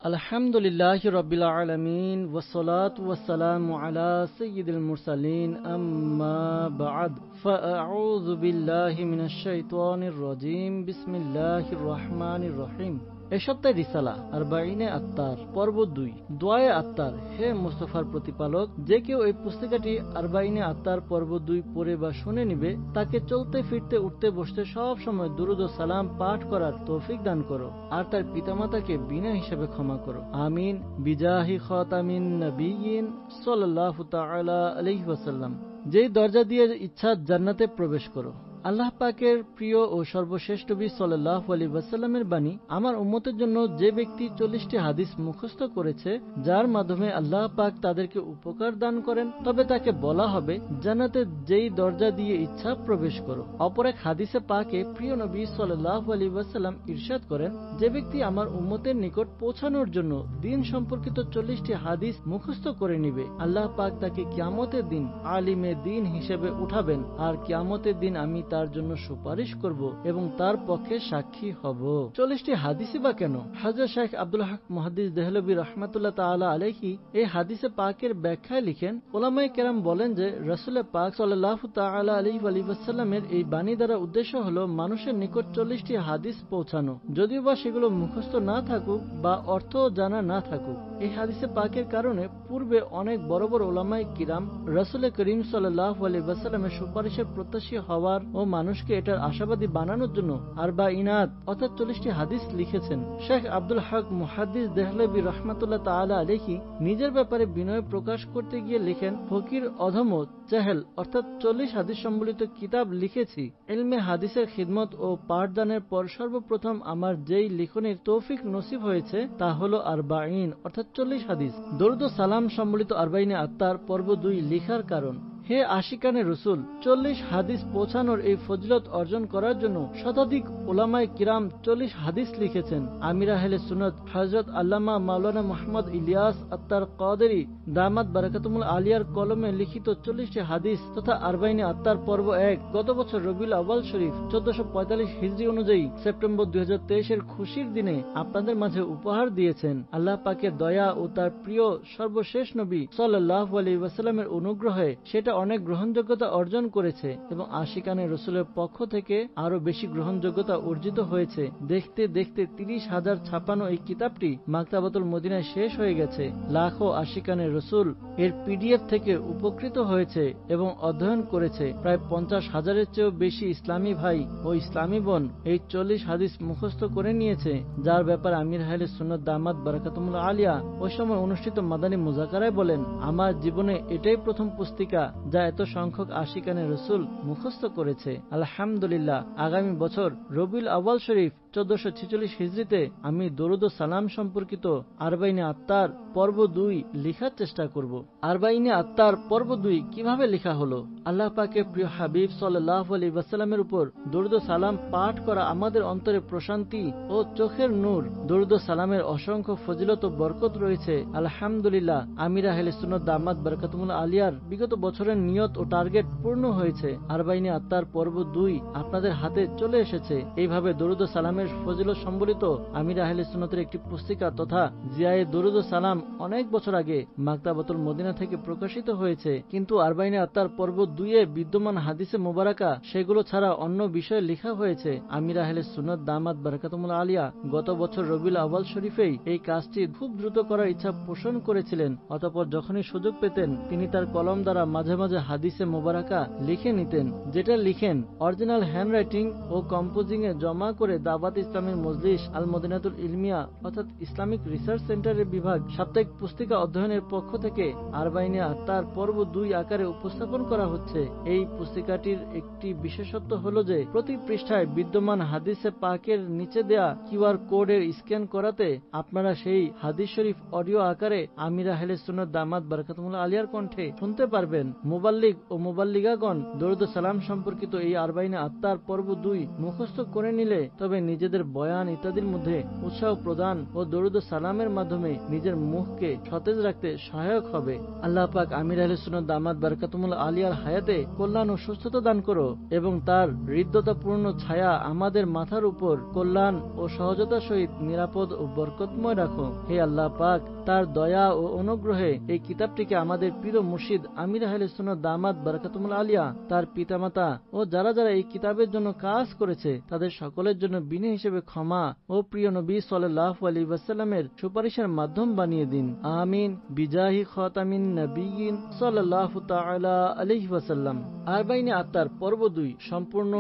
আলহামদুলিল্লাহি রাব্বিল আলামিন ওয়াসসালাতু ওয়াসসালামু আলা সাইয়্যিদিল মুরসালিন আম্মা বা'দ ফাআউযু বিল্লাহি মিনাশ শাইতানির রাজীম বিসমিল্লাহির রহমানির রহিম। এ সপ্তাহে রিসালা আরবাঈনে আত্তার পর্ব 2 দোয়ায়ে আত্তার। হে মুস্তাফার প্রতিপালক, যে কেউ এই পুস্তিকাটি আরবাঈনে আত্তার পর্ব 2 পড়ে বা শুনে নিবে, তাকে চলতে ফিরতে উঠতে বসতে সব সময় দুরূদ ও সালাম পাঠ করার তৌফিক দান করো, আর তার পিতামাতাকে বিনা হিসাবে ক্ষমা করো। আমিন বিজাহি খাতামিন নবিয়্যিন সাল্লাল্লাহু তাআলা আলাইহি ওয়াসাল্লাম। যেই দরজা দিয়ে ইচ্ছা জান্নাতে প্রবেশ করো। আল্লাহ পাকের প্রিয় ও সর্বশ্রেষ্ঠ নবী সাল্লাল্লাহু আলাইহি ওয়াসাল্লামের বাণী, আমার উম্মতের জন্য যে ব্যক্তি 40টি হাদিস মুখস্থ করেছে, যার মাধ্যমে আল্লাহ পাক তাদেরকে উপকার দান করেন, তবে তাকে বলা হবে জান্নাতে যেই দরজা দিয়ে ইচ্ছা প্রবেশ করো। অপর এক হাদিসে পাকে প্রিয় নবী সাল্লাল্লাহু আলাইহি ওয়াসাল্লাম ইরশাদ করেন, যে ব্যক্তি আমার উম্মতের নিকট পৌঁছানোর জন্য দ্বীন সম্পর্কিত 40টি হাদিস মুখস্থ করে নিবে, আল্লাহ পাক তাকে কিয়ামতের দিন আলিমে দ্বীন হিসেবে উঠাবেন, আর কিয়ামতের দিন আমি তার জন্য সুপারিশ করব এবং তার পক্ষে সাক্ষী হব। 40টি হাদিসই বা কেন? হযরত শেখ আব্দুল হক মুহাদ্দিস দেহলভী রাহমাতুল্লাহ তাআলা আলাইহি এই হাদিসে পাকের ব্যাখ্যায় লিখেন, উলামায়ে কেরাম বলেন যে রাসূল পাক সাল্লাল্লাহু তাআলা আলাইহি ওয়াসাল্লামের এই বাণী দ্বারা উদ্দেশ্য হলো মানুষের নিকট 40টি হাদিস পৌঁছানো, যদিও বা সেগুলো মুখস্থ না থাকুক বা অর্থ জানা না থাকুক। এই হাদিসে পাকের কারণে পূর্বে অনেক বড় বড় উলামায়ে কিরাম রাসূল করিম সাল্লাল্লাহু আলাইহি ওয়াসাল্লামের সুপারিশের প্রত্যাশী হওয়ার ও মানুষকে এটার আশাবাদী বানানোর জন্য আরবাঈনাত অর্থাৎ 40টি হাদিস লিখেছেন। শেখ আব্দুল হক মুহাদ্দিস দেহলভী রাহমাতুল্লাহ তাআলা আলাইহি নিজের ব্যাপারে বিনয় প্রকাশ করতে গিয়ে লিখেন, ফকির অধম চেহেল অর্থাৎ 40 হাদিস সম্বলিত কিতাব লিখেছি। ইলমে হাদিসের খিদমত ও পাঠদানের পর সর্বপ্রথম আমার যেই লিখনের তৌফিক নসিব হয়েছে তা হলো আরবাঈন অর্থাৎ 40 হাদিস। দরুদ ও সালাম সম্বলিত আরবাঈনে আত্মার পর্ব 2 লিখার কারণ। হে আশিকানে রসুল, 40 হাদিস পৌঁছানোর এই ফজিলত অর্জন করার জন্য শতাধিক উলামায়ে কিরাম 40 হাদিস লিখেছেন। আমির আহলে সুন্নাত হযরত আল্লামা মাওলানা মুহাম্মদ ইলিয়াস আত্তার কাদেরী দামাত বারাকাতুল আলিয়ার কলমে লিখিত 40টি হাদিস তথা আরবাঈনে আত্মার পর্ব 1 গত বছর রবিউল আউয়াল শরীফ 1445 হিজরি অনুযায়ী সেপ্টেম্বর 2023 এর খুশির দিনে আপনাদের মাঝে উপহার দিয়েছেন। আল্লাহ পাকের দয়া ও তার প্রিয় সর্বশেষ নবী সাল্লাল্লাহু আলাইহি ওয়াসাল্লামের অনুগ্রহে সেটা অনেক গ্রহণযোগ্যতা অর্জন করেছে এবং আশিকানে রসুলের পক্ষ থেকে আরো বেশি গ্রহণযোগ্যতা অর্জিত হয়েছে। দেখতে দেখতে 30,000 ছাপানো এই কিতাবটি মাকতাবাতুল মদিনায় শেষ হয়ে গেছে। লাখো আশিকানে রসুল এর পিডিএফ থেকে উপকৃত হয়েছে এবং অধ্যয়ন করেছে। প্রায় 50,000-এর চেয়েও বেশি ইসলামী ভাই ও ইসলামী বোন এই 40 হাদিস মুখস্থ করে নিয়েছে, যার ব্যাপারে আমির আহলে সুন্নাত দামাত বারাকাতুল আলিয়া ওই সময় অনুষ্ঠিত মাদানী মুযাকারায় বলেন, আমার জীবনে এটাই প্রথম পুস্তিকা যা এত সংখ্যক আশিকানে রসুল মুখস্থ করেছে। আলহামদুলিল্লাহ, আগামী বছর রবিউল আউয়াল শরীফ 1446 হিজরিতে আমি দরুদ ও সালাম সম্পর্কিত আরবাঈনে আত্মার পর্ব 2 লেখার চেষ্টা করব। আরবাঈনে আত্মার পর্ব 2 কিভাবে লেখা হলো? আল্লাহ পাকের প্রিয় হাবিব সাল্লাল্লাহু আলাইহি ওয়াসাল্লামের উপর দরুদ ও সালাম পাঠ করা আমাদের অন্তরে প্রশান্তি ও চোখের নূর। দরুদ ও সালামের অসংখ্য ফজিলত ও বরকত রয়েছে। আলহামদুলিল্লাহ, আমির আহলে সুন্নাত দামাত বারাকাতুল আলিয়ার বিগত বছরের নিয়ত ও টার্গেট পূর্ণ হয়েছে। আরবাঈনে আত্মার পর্ব 2 আপনাদের হাতে চলে এসেছে। এইভাবে দরুদ ও সালামের ফজিলত সম্বলিত আমির আহলে সুন্নাতের একটি পুস্তিকা তথা জিয়ায়ে দরুদ ও সালাম অনেক বছর আগে মাকতাবাতুল মদিনা থেকে প্রকাশিত হয়েছে, কিন্তু আরবাঈনে আত্মার পর্ব 2 এ বিদ্যমান হাদিসে মুবারাকা সেগুলো ছাড়া অন্য বিষয়ে লেখা হয়েছে। আমির আহলে সুন্নাত দামাত বারাকাতুল আলিয়া গত বছর রবিউল আউয়াল শরীফেই এই কাজটি খুব দ্রুত করার ইচ্ছা পোষণ করেছিলেন। অতঃপর যখনই সুযোগ পেতেন তিনি তার কলম দ্বারা মাঝে মাঝে হাদিসে মুবারাকা লিখে নিতেন। যেটা লিখেন অরিজিনাল হ্যান্ডরাইটিং ও কম্পোজিং এ জমা করে দাওয়াত ইসলামের মজলিস আল মদিনাতুল ইলমিয়া অর্থাৎ ইসলামিক রিসার্চ সেন্টারের বিভাগ সাপ্তাহিক পুস্তিকা অধ্যয়নের পক্ষ থেকে আরবাঈনে আত্মার পর্ব 2 আকারে উপস্থাপন করা হচ্ছে। এই পুস্তিকাটির একটি বিশেষত্ব হলো যে প্রতি পৃষ্ঠায় বিদ্যমান হাদিসে পাকের নিচে দেয়া কিউআর কোডের স্ক্যান করাতে আপনারা সেই হাদিস শরীফ অডিও আকারে আমির আহলে সুন্নাত দামাত বারাকাতুল আলিয়ার কণ্ঠে শুনতে পারবেন। মুবাল্লিগ ও মুবাল্লিগাগণ দরুদ ও সালাম সম্পর্কিত এই আরবাঈনে আত্মার পর্ব 2 মুখস্থ করে নিলে তবে নিজের নিজেদের বয়ান ইত্যাদির মধ্যে উৎসাহ প্রদান ও দরুদ ও সালামের মাধ্যমে নিজের মুখকে সতেজ রাখতে সহায়ক হবে। আল্লাহ পাক আমির আহলে সুন্নাত দামাত বারাকাতুহুল আলিয়ার হায়াতে কল্যাণ ও সুস্থতা দান করো এবং তার হৃদ্যতাপূর্ণ ছায়া আমাদের মাথার উপর কল্যাণ ও সহজতার সহিত নিরাপদ ও বরকতময় রাখো। হে আল্লাহ পাক, তার দয়া ও অনুগ্রহে এই কিতাবটিকে আমাদের প্রিয় মুর্শিদ আমির আহলে সুন্নাত দামাত বারাকাতুহুল আলিয়া, তার পিতামাতা ও যারা যারা এই কিতাবের জন্য কাজ করেছে তাদের সকলের জন্য বিনয় হিসেবে ক্ষমা ও প্রিয় নবী সাল্লাল্লাহু আলাইহি ওয়াসাল্লামের সুপারিশের মাধ্যম বানিয়ে দিন। আমিন বিজাহি খাতামিন নবিয়িন সাল্লাল্লাহু তাআলা আলাইহি ওয়াসাল্লাম। আরবাইনে আত্মার পর্ব 2 সম্পূর্ণ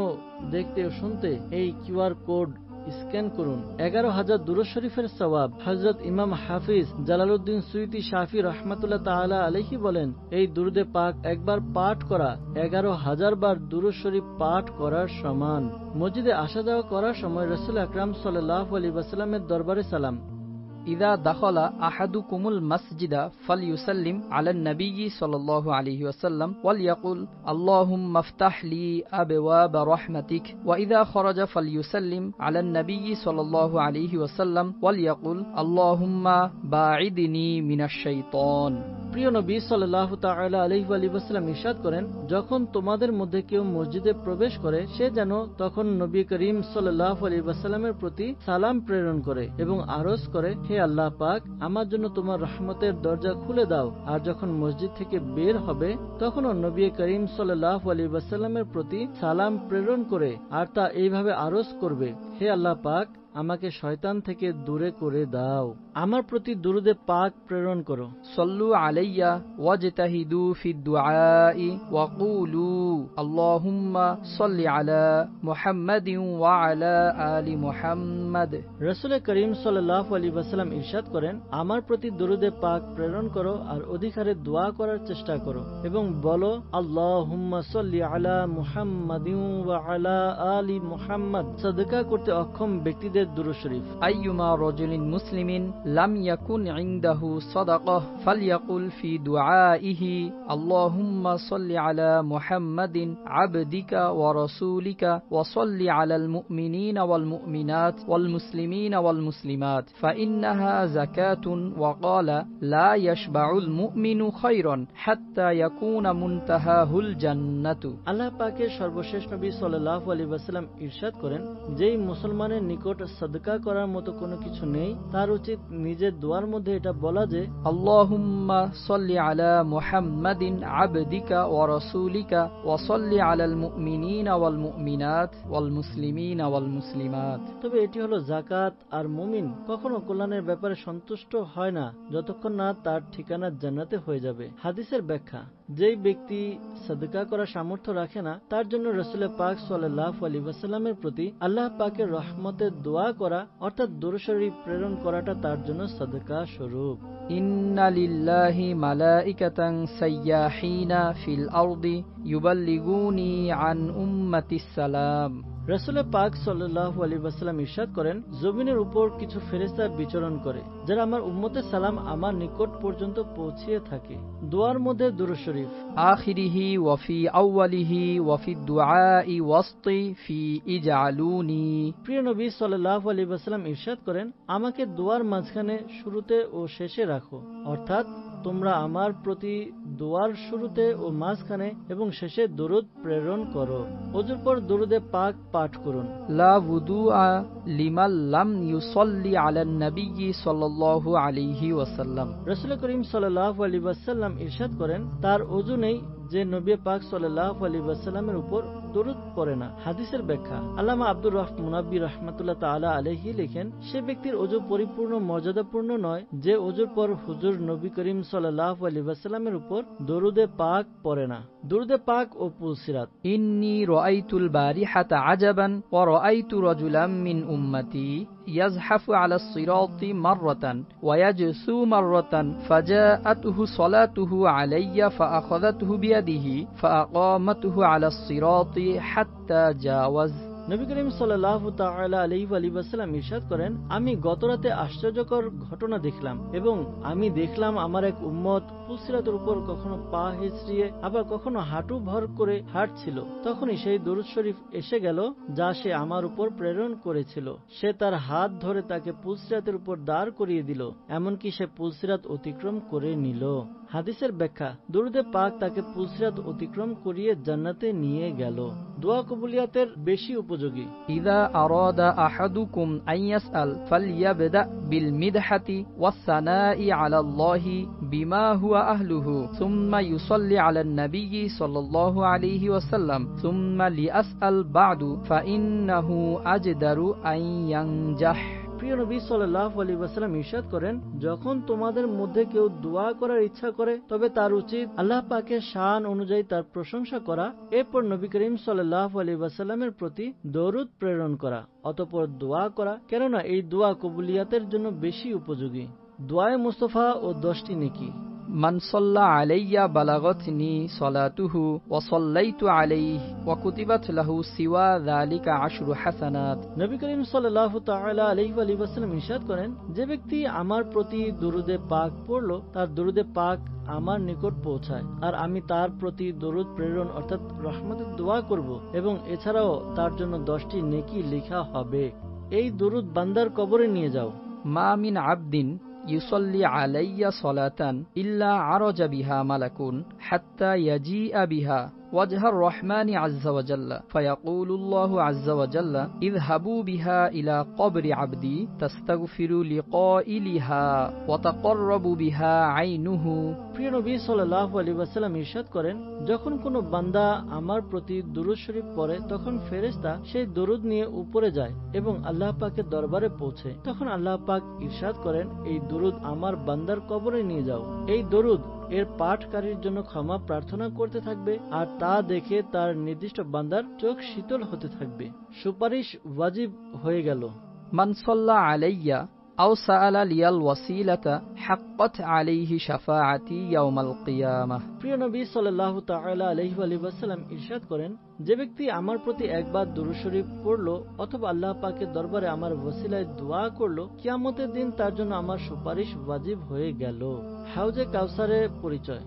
দেখতে ও শুনতে এই কিউআর কোড স্ক্যান করুন। 11,000 দুরূদ শরীফের সওয়াব। হযরত ইমাম হাফিজ জালালউদ্দিন সুয়ুতী শাফি রাহমাতুল্লাহ তাআলা আলাইহি বলেন, এই দুরুদে পাক একবার পাঠ করা 11,000 বার দুরূদ শরীফ পাঠ করার সমান। মসজিদে আসা যাওয়া করার সময় রাসূল আকরাম সাল্লাল্লাহু আলাইহি ওয়াসাল্লামের দরবারে সালাম। ইদা দাখালা আহাদুকুমুল মাসজিদা ফালইউসাল্লিম আলান নবিয়্যি সাল্লাল্লাহু আলাইহি ওয়াসাল্লাম ওয়ালিয়াকুল আল্লাহুম্মা ইফতাহ লি আবওয়াব রাহমাতিক ওয়া ইদা খারাজা ফালইউসাল্লিম আলান নবিয়্যি সাল্লাল্লাহু আলাইহি ওয়াসাল্লাম ওয়ালিয়াকুল আল্লাহুম্মা বাঈদনি মিনাশ শাইতান। প্রিয় নবী সাল্লাল্লাহু তাআলা আলাইহি ওয়াসাল্লাম ইরশাদ করেন, যখন তোমাদের মধ্যে কেউ মসজিদে প্রবেশ করে সে যেন তখন নবী করিম সাল্লাল্লাহু আলাইহি ওয়াসাল্লামের প্রতি সালাম প্রেরণ করে এবং আরজ করে, হে আল্লাহ পাক, আমার জন্য তোমার রহমতের দরজা খুলে দাও। আর যখন মসজিদ থেকে বের হবে তখনও নবী করিম সাল্লাল্লাহু আলাইহি ওয়াসাল্লামের প্রতি সালাম প্রেরণ করে আর তা এইভাবে আরজ করবে, হে আল্লাহ পাক, আমাকে শয়তান থেকে দূরে করে দাও, আমার প্রতি দুরুদে পাক প্রেরণ করো। সাল্লু আলাইয়া ওয়াজতাহিদু ফিদ দুআই ওয়া কুলু আল্লাহুম্মা সাল্লি আলা মুহাম্মাদিন ওয়া আলা আলি মুহাম্মাদ। রাসূল করিম সাল্লাল্লাহু আলাইহি ওয়াসাল্লাম ইরশাদ করেন, আমার প্রতি দুরুদে পাক প্রেরণ করো আর অধিকারে দোয়া করার চেষ্টা করো এবং বলো, আল্লাহুম্মা সাল্লি আলা মুহাম্মাদিন ওয়া আলা আলি মুহাম্মাদ। সাদকা করতে অক্ষম ব্যক্তিদের দুরূদ শরীফ। আইয়ুমা রাজুলিন মুসলিমিন লাম ইয়াকুন ইনদাহু সাদাকাহ ফালইয়াকুল ফি দুআইহি আল্লাহুম্মা সাল্লি আলা মুহাম্মাদিন আবদিকা ওয়া রাসূলিকা ওয়া সাল্লি আলাল মুমিনিনা ওয়াল মুমিনাত ওয়াল মুসলিমিনা ওয়াল মুসলিমাত ফাইন্নাহা যাকাতুন ওয়া ক্বালা লা ইয়াশবাউল মুমিনু খায়রান হাত্তা ইয়াকুনা মুনতাহাহুল জান্নাতু। আল্লাহ পাকের সর্বশেষ নবী সাল্লাল্লাহু আলাইহি ওয়াসাল্লাম ইরশাদ করেন, যেই মুসলমানের নিকট সাদকা করার মতো কোনো কিছু নেই তার উচিত নিজের দোয়ার মধ্যে এটা বলা যে, আল্লাহুম্মা সাল্লি আলা মুহাম্মাদিন আবদিকা ওয়া রাসূলিকা ওয়া সাল্লি আলাল মুমিনিনা ওয়াল মুমিনাত ওয়াল মুসলিমিনা ওয়াল মুসলিমাত। তবে এটি হলো যাকাত, আর মুমিন কখনো কল্যাণের ব্যাপারে সন্তুষ্ট হয় না যতক্ষণ না তার ঠিকানা জান্নাতে হয়ে যাবে। হাদিসের ব্যাখ্যা, যেই ব্যক্তি সাদকা করার সামর্থ্য রাখে না তার জন্য রাসূল পাক সাল্লাল্লাহু আলাইহি ওয়াসাল্লামের প্রতি আল্লাহ পাকের রহমতের দোয়া করা অর্থাৎ দুরূদ শরীফ প্রেরণ করাটা তার জন্য সাদকা স্বরূপ। ইন্না লিল্লাহি মালাইকাতান সাইয়াহিনা ফিল আরদি ইউবাল্লিগুনি আন উম্মাতিস সালাম। রাসূল পাক সাল্লাল্লাহু আলাইহি ওয়াসাল্লাম ইরশাদ করেন, জমিনের উপর কিছু ফেরেশতা বিচরণ করে যারা আমার উম্মতের সালাম আমার নিকট পর্যন্ত পৌঁছিয়ে থাকে। দোয়ার মধ্যে দুরূদ শরীফ আখিরিহি ওয়া ফি আউয়ালিহি ওয়া ফি দুআই ওয়াসতি ফি ইজআলুনি। প্রিয় নবী সাল্লাল্লাহু আলাইহি ওয়াসাল্লাম ইরশাদ করেন, আমাকে দোয়ার মাঝখানে, শুরুতে ও শেষে রাখো, অর্থাৎ তোমরা আমার প্রতি দোয়ার শুরুতে ও মাঝখানে এবং শেষে দরুদ প্রেরণ করো। ওযুর পর দরুদে পাক পাঠ করুন। লা wudu'a লিমান লাম ইউসাল্লি আলান নবিয়্যি সাল্লাল্লাহু আলাইহি ওয়াসাল্লাম। রাসূল করিম সাল্লাল্লাহু আলাইহি ওয়াসাল্লাম ইরশাদ করেন, তার ওযু নেই যে নবী পাক সাল্লাল্লাহু আলাইহি ওয়াসাল্লামের উপর দরুদ পড়ে না। হাদিসের ব্যাখ্যা, আল্লামা আব্দুর রহমান মুনাব্বি রাহমাতুল্লাহ তাআলা আলাইহি লেখেন, সে ব্যক্তির ওযু পরিপূর্ণ মর্যাদাপূর্ণ নয় যে ওযুর পর হুজুর নবী করিম সাল্লাল্লাহু আলাইহি ওয়াসাল্লামের উপর দরুদে পাক পড়ে না। দরুদে পাক ও পুলসিরাত। ইন্নী রাআইতুল বারিহাতা আজাবান ওয়া রাআইতু রাজুলাম মিন উম্মতি ইয়াজহাফু আলা সিরাতি মাররাতান ওয়া ইয়াজসু মাররাতান ফাজাআতুহু সালাতুহু আলাইয়া ফাআখাযাতুহু বিয়াদিহি ফাআকামাতুহু আলা সিরাতি হাত্তা জাওয়াজ। নবী করিম সাল্লাল্লাহু তাআলা আলাইহি ওয়াসাল্লাম ইরশাদ করেন, আমি গতরাতে আশ্চর্যকর ঘটনা দেখলাম এবং আমি দেখলাম আমার এক উম্মত পুলসিরাতের উপর কখনো পা হেঁচড়িয়ে আবার কখনো হাঁটু ভর করে হাঁটছিল। তখনই সেই দরুদ শরীফ এসে গেল যা সে আমার উপর প্রেরণ করেছিল। সে তার হাত ধরে তাকে পুলসিরাতের উপর দাঁড় করিয়ে দিল, এমনকি সে পুলসিরাত অতিক্রম করে নিল। হাদিসের ব্যাখ্যা, দরুদে পাক তাকে পুলসিরাত অতিক্রম করিয়ে জান্নাতে নিয়ে গেল। দোয়া কবুলিয়াতের বেশি উপযোগী। ইযা আরাদা আহাদুকুম আন ইয়াসআল ফালইয়াবদা বিল মিদহাতি ওয়াস সানাই আলাল্লাহি বিমা হুয়া আহলুহু সুম্মা ইউসাল্লি আলান নাবিয়্যি সাল্লাল্লাহু আলাইহি ওয়াসাল্লাম সুম্মা লিয়াসআল বা'দু ফাইন্নাহু আজদারু আন ইয়ানজাহ। প্রিয় নবী সাল্লাল্লাহু আলাইহি ওয়াসাল্লাম ইরশাদ করেন, যখন তোমাদের মধ্যে কেউ দোয়া করার ইচ্ছা করে তবে তার উচিত আল্লাহ পাকের শান অনুযায়ী তার প্রশংসা করা, এরপর নবী করিম সাল্লাল্লাহু আলাইহি ওয়াসাল্লামের প্রতি দরুদ প্রেরণ করা, অতঃপর দোয়া করা, কেননা এই দোয়া কবুলিয়াতের জন্য বেশি উপযোগী। দোয়ায়ে মুস্তাফা ও 10টি নেকি। মান সাল্লা আলাইয়া বালাগতনি সালাতুহু ওয়া সাল্লাইতু আলাইহি ওয়া কুতিবাত লাহু সিওয়া যালিকা 10 হাসানাত। নবী করিম সাল্লাল্লাহু তাআলা আলাইহি ওয়াসাল্লাম ইরশাদ করেন, যে ব্যক্তি আমার প্রতি দরুদে পাক পড়ল তার দরুদে পাক আমার নিকট পৌঁছায়, আর আমি তার প্রতি দরুদ প্রেরণ অর্থাৎ রহমতের দোয়া করব এবং এছাড়াও তার জন্য 10টি নেকি লেখা হবে। এই দরুদ বান্দার কবরে নিয়ে যাও। মা মিন আবদিন ইউসাল্লি আলাইয়া সালাতান ইল্লা আরাজা বিহা মালাকুন হাত্তা ইয়াজিআ বিহা ওয়াজহার রহমানি আযজা ওয়া জাল্লা ফায়াকুলুল্লাহু আযজা ওয়া জাল্লা ইযহাবু বিহা ইলা কবরি আবদি তাস্তাগফিরু লিকাইলিহা ওয়া তাকাররাবু বিহা আইনুহু। প্রিয় নবী সাল্লাল্লাহু আলাইহি ওয়াসাল্লাম ইরশাদ করেন, যখন কোনো বান্দা আমার প্রতি দুরূদ শরীফ পড়ে তখন ফেরেশতা সেই দরুদ নিয়ে উপরে যায় এবং আল্লাহ পাকের দরবারে পৌঁছে। তখন আল্লাহ পাক ইরশাদ করেন, এই দরুদ আমার বান্দার কবরে নিয়ে যাও। এই দরুদ এর পাঠকারীর জন্য ক্ষমা প্রার্থনা করতে থাকবে আর তা দেখে তার নির্দিষ্ট বান্দার চোখ শীতল হতে থাকবে। সুপারিশ ওয়াজিব হয়ে গেল। মান সাল্লা আলাইয়া আও সাআলা লিয়াল ওয়াসিলাতা হাক্কাত আলাইহি শাফাআতি ইয়াউমাল কিয়ামাহ। প্রিয় নবী সাল্লাল্লাহু তাআলা আলাইহি ওয়াসাল্লাম ইরশাদ করেন, যে ব্যক্তি আমার প্রতি একবার দুরূদ শরীফ পড়ল অথবা আল্লাহ পাকের দরবারে আমার ওসিলায় দোয়া করল, কিয়ামতের দিন তার জন্য আমার সুপারিশ ওয়াজিব হয়ে গেল। হাউজে কাউসারের পরিচয়।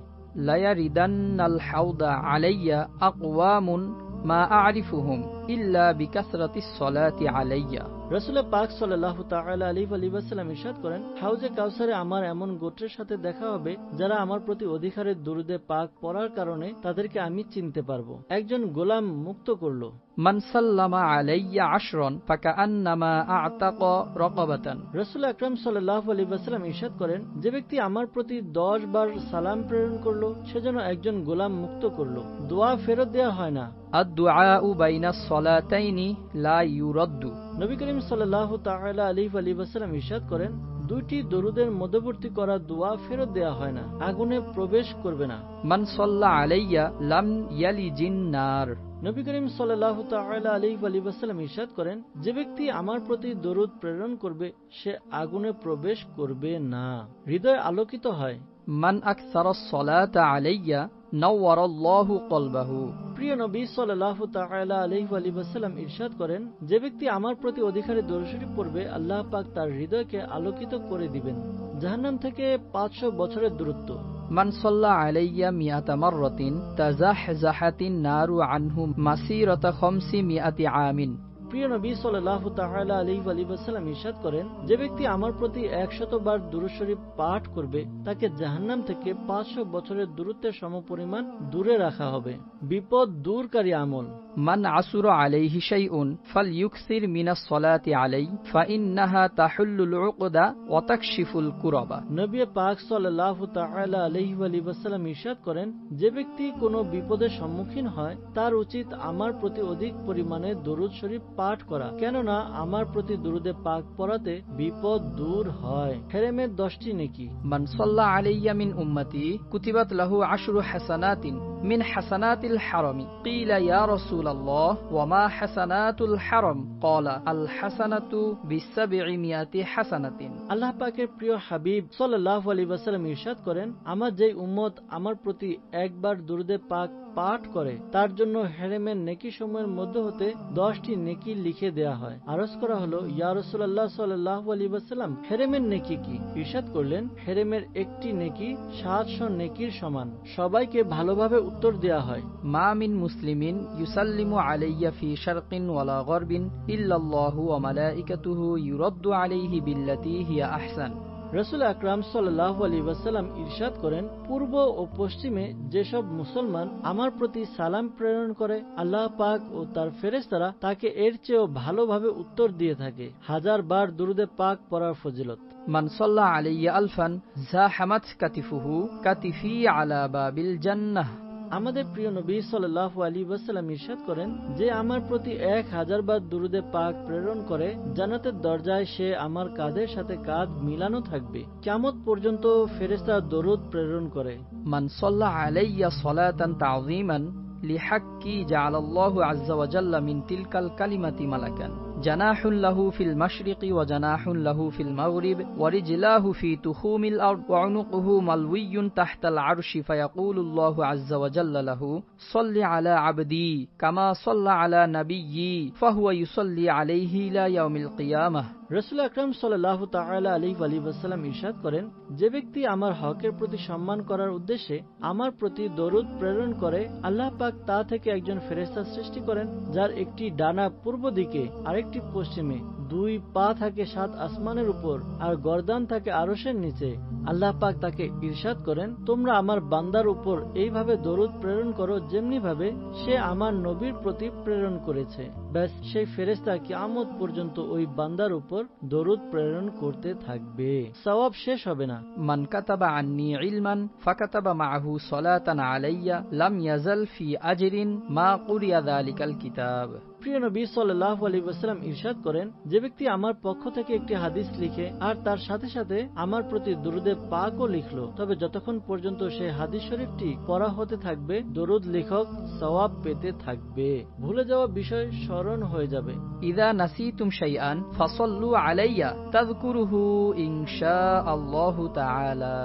লা ইয়ারিদান্নাল হাউদা আলাইয়া আকওয়ামুন মা আ'রিফুহুম ইল্লা বিকাসরাতিস সালাতি আলাইয়া। রাসূল পাক সাল্লাল্লাহু তাআলা আলাইহি ওয়াসাল্লাম ইরশাদ করেন, হাউজে কাউসারে আমার এমন গোত্রের সাথে দেখা হবে যারা আমার প্রতি অধিকারে দুরুদে পাক পড়ার কারণে তাদেরকে আমি চিনতে পারবো। একজন গোলাম মুক্ত করল। মান সাল্লামা আলাইয়া আশরান ফাকাআন্নামা আ'তাকা রাকাবাতান। রাসূল আকরাম সাল্লাল্লাহু আলাইহি ওয়াসাল্লাম ইরশাদ করেন, যে ব্যক্তি আমার প্রতি 10 বার সালাম প্রেরণ করলো সেজন্য একজন গোলাম মুক্ত করলো। দোয়া ফেরত দেওয়া হয় না। আদ-দুআউ বাইনাস সালাতাইনি লা ইউরাদ্দু। নবী করিম সাল্লাল্লাহু তাআলা আলাইহি ওয়াসাল্লাম ইরশাদ করেন, দুইটি দরুদের মধ্যবর্তী করা দোয়া ফেরত দেওয়া হয় না, আগুনে প্রবেশ করবে না। মান সাল্লা আলাইয়া লাম ইয়ালিজিন নার। নবী করিম সাল্লাল্লাহু তাআলা আলাইহি ওয়াসাল্লাম ইরশাদ করেন, যে ব্যক্তি আমার প্রতি দরুদ প্রেরণ করবে সে আগুনে প্রবেশ করবে না, হৃদয় আলোকিত হয়। মান আকসারাস সালাতা আলাইয়া নাওয়ারাল্লাহু কলবাহু। প্রিয় নবী সাল্লাল্লাহু তাআলা আলাইহি ওয়াসাল্লাম ইরশাদ করেন, যে ব্যক্তি আমার প্রতি অধিকারে দরুদ শরীফ পড়বে আল্লাহ পাক তার হৃদয়কে আলোকিত করে দিবেন। জাহান্নাম থেকে 500 বছরের দূরত্ব। মান সাল্লা আলাইয়া মিআতা মাররাতিন তাজাহজাহাতিন নারু আনহু মাসিরাতা 500 আমিন। প্রিয় নবী সাল্লাল্লাহু তাআলা আলাইহি ওয়াসাল্লাম ইরশাদ করেন, যে ব্যক্তি আমার প্রতি 100 বার দুরূদ শরীফ পাঠ করবে তাকে জাহান্নাম থেকে 500 বছরের দূরত্বের সমপরিমাণ দূরে রাখা হবে। বিপদ দূরকারী আমল। মান আসুরা আলাইহি শাইউন ফালইউকসির মিনাস সালাতি আলাইহি ফাইন্নাহা তাহুল্লুল উকদা ওয়া তাকশিফুল কুরাবা। নবী পাক সাল্লাল্লাহু তাআলা আলাইহি ওয়াসাল্লাম ইরশাদ করেন, যে ব্যক্তি কোনো বিপদের সম্মুখীন হয় তার উচিত আমার প্রতি অধিক পরিমাণে দরুদ শরীফ পাঠ করা, কেননা আমার প্রতি দুরুদে পাক পড়াতে বিপদ দূর হয়। হেরেমের 10টি নেকি। মান সাল্লা আলাইয়া মিন উম্মতি কুতিবাত লাহু 10 হাসানাতিন মিন হাসানাতিল হারামি। কিলা ইয়া রাসূলুল্লাহ ওয়া মা হাসানাতুল হারাম? ক্বালা আল হাসানাতু বি700 হাসানাতিন। আল্লাহ পাকের প্রিয় হাবিব সাল্লাল্লাহু আলাইহি ওয়াসাল্লাম ইরশাদ করেন, আমার যে উম্মত আমার প্রতি একবার দুরুদে পাক পাঠ করে তার জন্য হেরেমের নেকি সমূহের মধ্যে হতে 10টি নেকি নেকি লিখে দেয়া হয়। আরজ করা হলো, ইয়া রাসূলুল্লাহ সাল্লাল্লাহু আলাইহি ওয়াসাল্লাম, হেরেমের নেকি কি? ইরশাদ করলেন, হেরেমের একটি নেকি 700 নেকির সমান। সবাইকে ভালোভাবে উত্তর দেয়া হয়। মা মিন মুসলিমিন ইউসাল্লিমু আলাইয়া ফি শারকিন ওয়ালা গরবিন ইল্লাল্লাহু ওয়া মালাইকাতুহু ইউরাদ্দু আলাইহি বিল্লাতী হিয়া আহসান। রাসূল আকরাম সাল্লাল্লাহু আলাইহি ওয়াসাল্লাম ইরশাদ করেন, পূর্ব ও পশ্চিমে যেসব মুসলমান আমার প্রতি সালাম প্রেরণ করে, আল্লাহ পাক ও তার ফেরেশতারা তাকে এর চেয়েও ভালোভাবে উত্তর দিয়ে থাকে। 1000 বার দুরুদে পাক পড়ার ফজিলত। মান সাল্লা আলাইয়া আলফান যাহামাত কাতিফুহু কাতিফি আলা বাবিল জান্নাহ। আমাদের প্রিয় নবী সাল্লাল্লাহু আলাইহি ওয়াসাল্লাম ইরশাদ করেন, যে আমার প্রতি 1000 বার দুরুদে পাক প্রেরণ করে, জান্নাতের দরজায় সে আমার কাঁধের সাথে কাঁধ মিলানো থাকবে। কিয়ামত পর্যন্ত ফেরেশতারা দরুদ প্রেরণ করে। মান সাল্লা আলাইয়া সালাতান তাযীমান লিহাক্কি জাআলাল্লাহু আযজা ওয়া জাল্লা মিন তিলকাল কালিমাতি মালাকান জানাহুন লাহু ফিল মাশরিকি ওয়া জানাহুন লাহু ফিল মাগরিব ওয়া রিজলাহু ফি তুখুমিল আরদ ওয়া উনুকুহু মালউইয়ুন তাহতাল আরশি ফায়াকুলুল্লাহু আযজা ওয়া জাল্লা লাহু সাল্লি আলা আবদি কামা সাল্লা আলা নাবিয়্যি ফাহুয়া ইউসাল্লি আলাইহি ইলা ইয়াউমিল কিয়ামাহ। রাসূল আকরাম সাল্লাল্লাহু তাআলা আলাইহি ওয়াসাল্লাম ইরশাদ করেন, যে ব্যক্তি আমার হকের প্রতি সম্মান করার উদ্দেশ্যে আমার প্রতি দরুদ প্রেরণ করে, আল্লাহ পাক তা থেকে একজন ফেরেশতা সৃষ্টি করেন, যার একটি ডানা পূর্ব দিকে, আরেকটি পশ্চিমে, 2 পা থাকে 7 আসমানের উপর, আর গর্দান থাকে আরশের নিচে। আল্লাহ পাক তাকে ইরশাদ করেন, তোমরা আমার বান্দার উপর এইভাবে দরুদ প্রেরণ করো যেমনি ভাবে সে আমার নবীর প্রতি প্রেরণ করেছে। ব্যাস, সেই ফেরেশতা কিয়ামত পর্যন্ত ওই বান্দার উপর দরুদ প্রেরণ করতে থাকবে, সওয়াব শেষ হবে না। মান কাতাবা আন্নী ইলমান ফাকাতাবা মাআহু সালাতান আলাইয়া লাম ইয়াজাল ফি আজরিন মা কুরিয়া যালিকাল কিতাব। প্রিয় নবী সাল্লাল্লাহু আলাইহি ওয়াসাল্লাম ইরশাদ করেন, যে ব্যক্তি আমার পক্ষ থেকে একটি হাদিস লিখে আর তার সাথে সাথে আমার প্রতি দুরুদে পাকও লিখলো, তবে যতক্ষণ পর্যন্ত সেই হাদিস শরীফটি পড়া হতে থাকবে, দরুদ লেখক সওয়াব পেতে থাকবে। ভুলে যাওয়া বিষয় স্মরণ হয়ে যাবে। ইযা নাসিতুম শাইআন ফাসাল্লু আলাইয়া তাযকুরুহু ইনশাআল্লাহু তাআলা।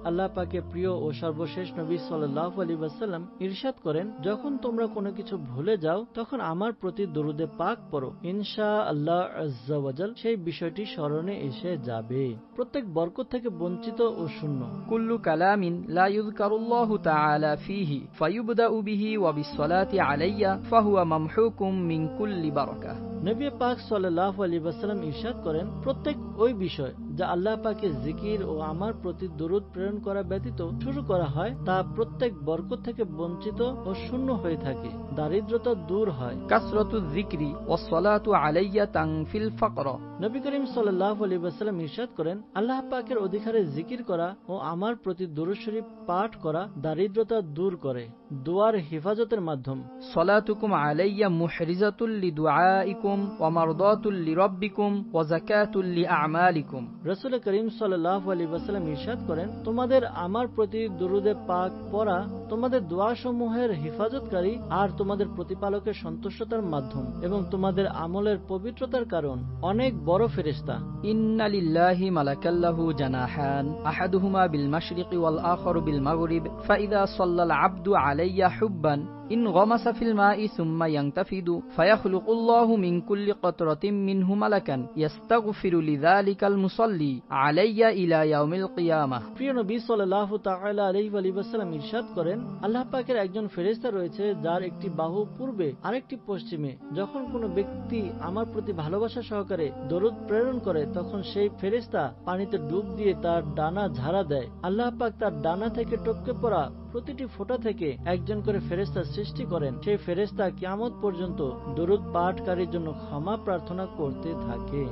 আল্লাহ পাকের প্রিয় ও সর্বশেষ নবী সাল্লাল্লাহু আলাইহি ওয়াসাল্লাম ইরশাদ করেন, যখন তোমরা কোনো কিছু ভুলে যাও তখন আমার প্রতি দরুদে পাক পড়ো, ইনশাআল্লাহ আযজা ওয়া জাল সেই বিষয়টি স্মরণে এসে যাবে। প্রত্যেক বরকত থেকে বঞ্চিত ও শূন্য। কুল্লু কালামিন লা ইযকারুল্লাহু তাআলা ফীহি ফায়ুবদাউ বিহি ওয়া বিসসালাতি আলাইয়া ফাহুয়া মামহুকুম মিন কুল্লি বারাকাহ। নবী পাক সাল্লাল্লাহু আলাইহি ওয়াসাল্লাম ইরশাদ করেন, প্রত্যেক ওই বিষয় যা আল্লাহ পাকের জিকির ও আমার প্রতি দরুদ প্রেরণ করা ব্যতীত শুরু করা হয়, তা প্রত্যেক বরকত থেকে বঞ্চিত ও শূন্য হয়ে থাকে, দারিদ্রতা দূর হয়। কাসরাতুয যিকরি ওয়াস সালাতু আলাইয়া তানফিল ফাকর। নবী করিম সাল্লাল্লাহু আলাইহি ওয়াসাল্লাম ইরশাদ করেন, আল্লাহ পাকের অধিকারে জিকির করা ও আমার প্রতি দরুদ শরীফ পাঠ করা দারিদ্রতা দূর করে, দোয়ার হেফাজতের মাধ্যম। সালাতুকুম আলাইয়া মুহরিজাতুল লিদুআইকুম ওয়া মারদাতুল লিরাব্বিকুম ওয়া যাকাতুল লিআমালিকুম। রাসূল করিম সাল্লাল্লাহু আলাইহি ওয়াসাল্লাম ইরশাদ করেন, তোমাদের আমার প্রতি দুরুদে পাক পড়া তোমাদের দোয়াসমূহের হেফাজতকারী আর তোমাদের প্রতিপালকের সন্তুষ্টতার মাধ্যম এবং তোমাদের আমলের পবিত্রতার কারণ। অনেক বড় ফেরেশতা। ইন্না লিল্লাহি মালাকাল্লাহু জানাহান আহাদুহুমা বিল মাশরিকি ওয়াল আখারু বিল মাগরিব ফাইযা সাল্লাল আবদু আলাইয়া হুব্বান ইন গামাসা ফিল মাই সুম্মা ইয়ানতাফিদু ফায়াখলুকুল্লাহু মিন কুল্লি কতরাতিন মিনহু মালাকান ইস্তাগফিরু লিযালিকাল মুসাল্লি আলাইয়া ইলা ইয়াউমিল কিয়ামাহ। প্রিয় নবী সাল্লাল্লাহু তাআলা আলাইহি ওয়াসাল্লাম ইরশাদ করেন, আল্লাহ পাকের একজন ফেরেশতা রয়েছে যার একটি বাহু পূর্বে আরেকটি পশ্চিমে। যখন কোনো ব্যক্তি আমার প্রতি ভালোবাসা সহকারে দরুদ প্রেরণ করে, তখন সেই ফেরেশতা পানিতে ডুব দিয়ে তার ডানা ঝাড়া দেয়। আল্লাহ পাক তার ডানা থেকে টপকে পড়া প্রতিটি ফোঁটা থেকে একজন করে ফেরেশতা সৃষ্টি করেন। সেই ফেরেশতা কিয়ামত পর্যন্ত দরুদ পাঠকারীর জন্য ক্ষমা প্রার্থনা করতে থাকে।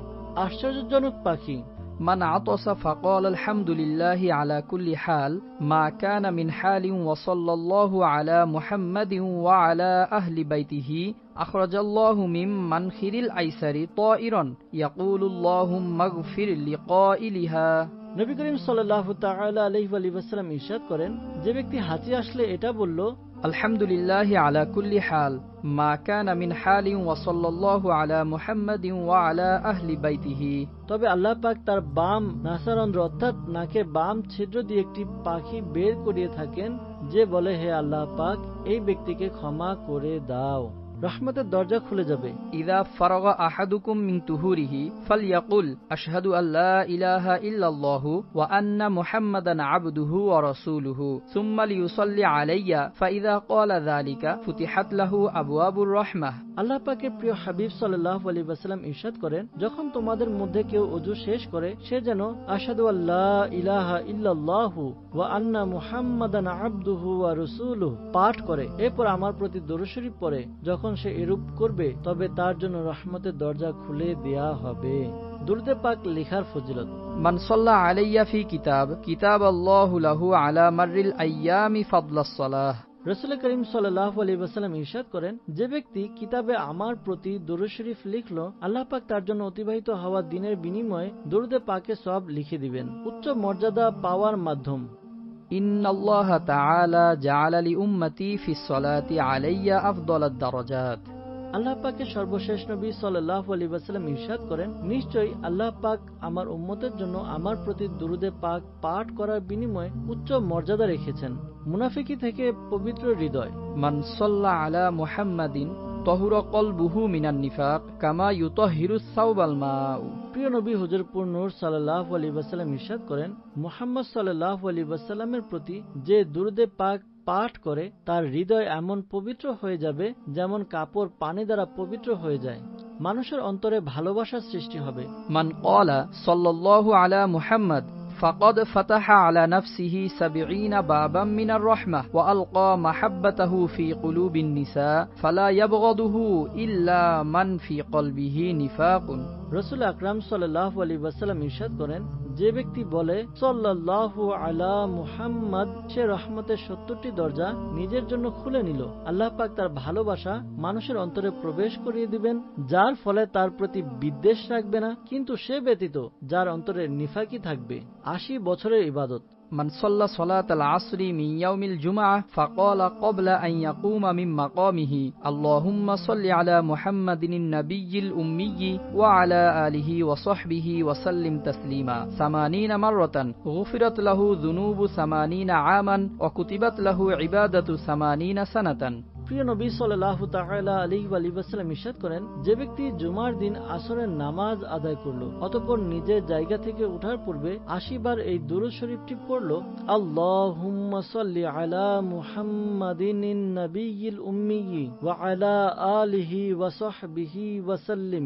আশ্চর্যজনক পাখি। মান আতাসা ফাকাল আলহামদুলিল্লাহি আলা কুল্লি হাল মা কানা মিন হালিন ওয়া সাল্লাল্লাহু আলা মুহাম্মাদিন ওয়া আলা আহলি বাইতিহি আখরাজাল্লাহু মিন মানখিরিল আইসারি তাইরান ইয়াকুলুল্লাহুম্মা গফির লিকাইলিহা। নবী করিম সাল্লাল্লাহু তাআলা আলাইহি ওয়াসাল্লাম ইরশাদ করেন, যে ব্যক্তি হাঁচি আসলে এটা বলল, আলহামদুলিল্লাহি আলা কুল্লি হাল মা কানা মিন হালিন ওয়া সাল্লাল্লাহু আলা মুহাম্মাদিন ওয়া আলা আহলি বাইতিহি, তবে আল্লাহ পাক তার বাম নাসারন্ধ্র অর্থাৎ নাকের বাম ছিদ্র দিয়ে একটি পাখি বের করিয়ে থাকেন, যে বলে, হে আল্লাহ পাক, এই ব্যক্তিকে ক্ষমা করে দাও। রহমতের দরজা খুলে যাবে। ইযা ফারাগা আহাদুকুম মিন তুহুরিহি ফালইয়াকুল আশহাদু আল্লা ইলাহা ইল্লাল্লাহু ওয়া আন্না মুহাম্মাদান আবদুহু ওয়া রাসূলুহু সুম্মা লিয়ুসাল্লি আলাইয়া ফাইযা ক্বালা যালিকা ফুতিহাত লাহু আবওয়াবুর রাহমাহ। আল্লাহ পাকের প্রিয় হাবিব সাল্লাল্লাহু আলাইহি ওয়াসাল্লাম ইরশাদ করেন, যখন তোমাদের মধ্যে কেউ ওযু শেষ করে সে যেন আশহাদু আল্লা ইলাহা ইল্লাল্লাহু ওয়া আন্না মুহাম্মাদান আবদুহু ওয়া রাসূলুহু পাঠ করে, এরপর আমার প্রতি দরুদ শরীফ পড়ে। যখন সে এরূপ করবে তবে তার জন্য রহমতের দরজা খুলে দেয়া হবে। দুরূদে পাক লেখার ফজিলত। মান সাল্লা আলাইয়া ফি কিতাবাল্লাহু লাহু আলা মাররিল আইয়ামি ফাদলাস সালাহ। রাসূল করিম সাল্লাল্লাহু আলাইহি ওয়াসাল্লাম ইরশাদ করেন, যে ব্যক্তি কিতাবে আমার প্রতি দরুদ শরীফ লিখলো, আল্লাহ পাক তার জন্য অতিবাহিত হওয়া দিনের বিনিময়ে দরুদে পাকে সওয়াব লিখে দিবেন। উচ্চ মর্যাদা পাওয়ার মাধ্যম। ইন্নাল্লাহা তাআলা জাআলা লি উম্মতি ফিস সালাতি আলাইয়া আফদালাদ দারাজাত। আল্লাহ পাকের সর্বশেষ নবী সাল্লাল্লাহু আলাইহি ওয়াসাল্লাম ইরশাদ করেন, নিশ্চয়ই আল্লাহ পাক আমার উম্মতের জন্য আমার প্রতি দুরুদে পাক পাঠ করার বিনিময়ে উচ্চ মর্যাদা রেখেছেন। মুনাফিকি থেকে পবিত্র হৃদয়। মান সাল্লা আলা মুহাম্মাদিন তাহুরা কলবুহু মিনান নিফাক কামা ইউতাহিরুস সাওবাল মাউ। প্রিয় নবী হুজুরপুর নূর সাল্লাল্লাহু আলাইহি ওয়াসাল্লাম ইরশাদ করেন, মুহাম্মদ সাল্লাল্লাহু আলাইহি ওয়াসাল্লামের প্রতি যে দুরুদে পাক পাঠ করে তার হৃদয় এমন পবিত্র হয়ে যাবে যেমন কাপড় পানি দ্বারা পবিত্র হয়ে যায়। মানুষের অন্তরে ভালোবাসার সৃষ্টি হবে। মান ক্বালা সাল্লাল্লাহু আলা মুহাম্মদ ফাকাদ ফাতাহা আলা নাফসিহি ৭০ বাবাম মিনার রাহমাহ ওয়া আলকা মাহাব্বাতাহু ফি কুলুবিন নিসা ফালা ইয়াবগাদুহু ইল্লা মান ফি কলবিহি নিফাকুন। রাসূল আকরাম সাল্লাল্লাহু আলাইহি ওয়াসাল্লাম ইরশাদ করেন, যে ব্যক্তি বলে সাল্লাল্লাহু আলা মুহাম্মদ, সে রহমতের ৭০টি দরজা নিজের জন্য খুলে নিল। আল্লাহ পাক তার ভালোবাসা মানুষের অন্তরে প্রবেশ করিয়ে দিবেন, যার ফলে তার প্রতি বিদ্বেষ রাখবে না। কিন্তু সে ব্যতীত যার অন্তরে নিফাকি থাকবে। ৮০ বছরের ইবাদত। মান সাল্লা সালাতাল আসরি মিন ইয়াউমিল জুমআহ ফাকালা ক্বাবলা আন ইয়াকুমা মিন মাকামিহি আল্লাহুম্মা সাল্লি আলা মুহাম্মাদিন নাবিয়্যিল উম্মিয়্যি ওয়া আলা আলিহি ওয়া সাহবিহি ওয়া সাল্লিম তাসলিমা ৮০ মাররাতান গুফিরাত লাহু যুনুবু ৮০ আমান ওয়া কুতিবাত লাহু ইবাদাতু ৮০ সানাতান। প্রিয় নবী সাল্লাল্লাহু তাআলা আলাইহি ওয়া সাল্লাম ইরশাদ করেন, যে ব্যক্তি জুমার দিন আসরের নামাজ আদায় করলো, অতঃপর নিজের জায়গা থেকে ওঠার পূর্বে ৮০ বার এই দুরূদ শরীফটি পড়লো, আল্লাহুম্মা সাল্লি আলা মুহাম্মাদিন নাবিয়্যিল উম্মিয়্যি ওয়া আলা আলিহি ওয়া সাহবিহি ওয়া সাল্লিম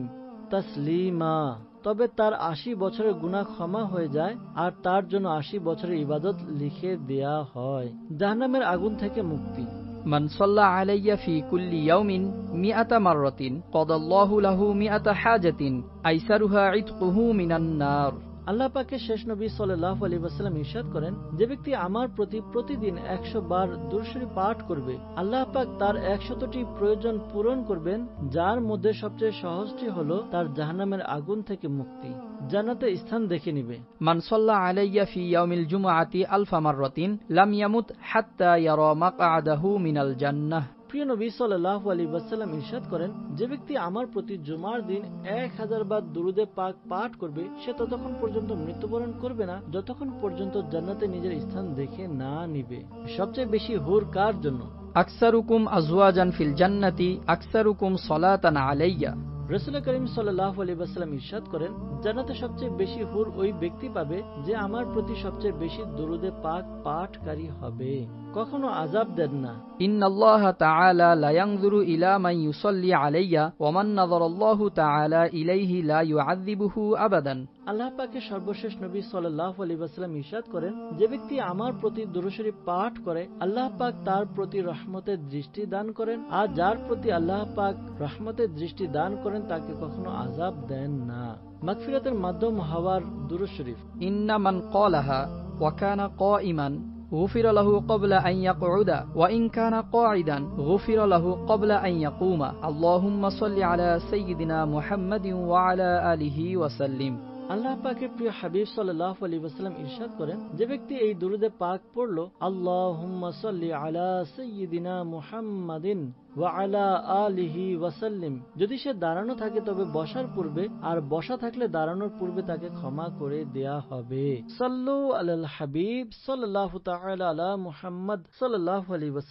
তাসলিমা, তবে তার ৮০ বছরের গুনাহ ক্ষমা হয়ে যায় আর তার জন্য ৮০ বছরের ইবাদত লিখে দেয়া হয়। জাহান্নামের আগুন থেকে মুক্তি। মান সাল্লা আলাইয়া ফি কুল্লি ইয়াউমিন ১০০ মাররাতিন ক্বাদাল্লাহু লাহু ১০০ হাজাতিন আইসারুহা ইতকুহু মিনান নার। আল্লাহ পাকের শেষ নবী সাল্লাল্লাহু আলাইহি ওয়াসাল্লাম ইরশাদ করেন, যে ব্যক্তি আমার প্রতি প্রতিদিন ১০০ বার দুরূদ শরীফ পাঠ করবে, আল্লাহ পাক তার ১০০টি প্রয়োজন পূরণ করবেন, যার মধ্যে সবচেয়ে সহজটি হলো তার জাহান্নামের আগুন থেকে মুক্তি, জান্নাতে স্থান দেখে নিবে। মান সাল্লা আলাইয়া ফি ইয়াউমিল জুমআতি আলফা মাররাতিন লাম ইয়ামুত হাত্তা ইয়ারা মাকআদাহু মিনাল জান্নাহ। প্রিয় নবী সাল্লাল্লাহু আলাইহি ওয়াসাল্লাম ইরশাদ করেন, যে ব্যক্তি আমার প্রতি জুমার দিন ১০০০ বার দুরূদে পাক পাঠ করবে, সে ততক্ষণ পর্যন্ত মৃত্যুবরণ করবে না যতক্ষণ পর্যন্ত জান্নাতে নিজের স্থান দেখে না নিবে। সবচেয়ে বেশি হুর কার জন্য? আকসারুকুম আজওয়াজান ফিল জান্নাতি আকসারুকুম সালাতান আলাইয়া। রাসূল করিম সাল্লাল্লাহু আলাইহি ওয়াসাল্লাম ইরশাদ করেন, জান্নাতে সবচেয়ে বেশি হুর ওই ব্যক্তি পাবে যে আমার প্রতি সবচেয়ে বেশি দুরূদে পাক পাঠকারী হবে। কখনো আযাব দেন না। ইন্নাল্লাহা তাআলা লা ইয়ানজুরু ইলা মান ইউসাল্লি আলাইয়া ওয়া মান নাযারাল্লাহু তাআলা ইলাইহি লা ইউআযযিবুহু আবাদান। আল্লাহ পাকের সর্বশেষ নবী সাল্লাল্লাহু আলাইহি ওয়াসাল্লাম ইরশাদ করেন, যে ব্যক্তি আমার প্রতি দুরূদ শরীফ পাঠ করে, আল্লাহ পাক তার প্রতি রহমতের দৃষ্টি দান করেন, আর যার প্রতি আল্লাহ পাক রহমতের দৃষ্টি দান করেন তাকে কখনো আযাব দেন না। মাগফিরাতের মাধ্যম হওয়ার দুরূদ শরীফ। ইন্না মান ক্বালাহা ওয়া কানা কাইমান غفر له قبل أن يقعد وإن كان قاعدا غفر له قبل أن يقوم اللهم صل على سيدنا محمد وعلى آله وسلم। আল্লাহ পাকের প্রিয় হাবিব সাল্লাল্লাহু আলাইহি ওয়াসাল্লাম ইরশাদ করেন, যে ব্যক্তি এই দুরূদে পাক পড়লো, আল্লাহুম্মা সাল্লি আলা সাইয়্যিদিনা মুহাম্মাদিন ওয়া আলা আলিহি ওয়া সাল্লিম, যদি সে দাঁড়ানো থাকে তবে বসার পূর্বে, আর বসা থাকলে দাঁড়ানোর পূর্বে তাকে ক্ষমা করে দেয়া হবে। সাল্লু আলাল হাবিব সাল্লাল্লাহু তাআলা আলা মুহাম্মদ সাল্লাল্লাহু আলাইহি ওয়াসাল্লাম।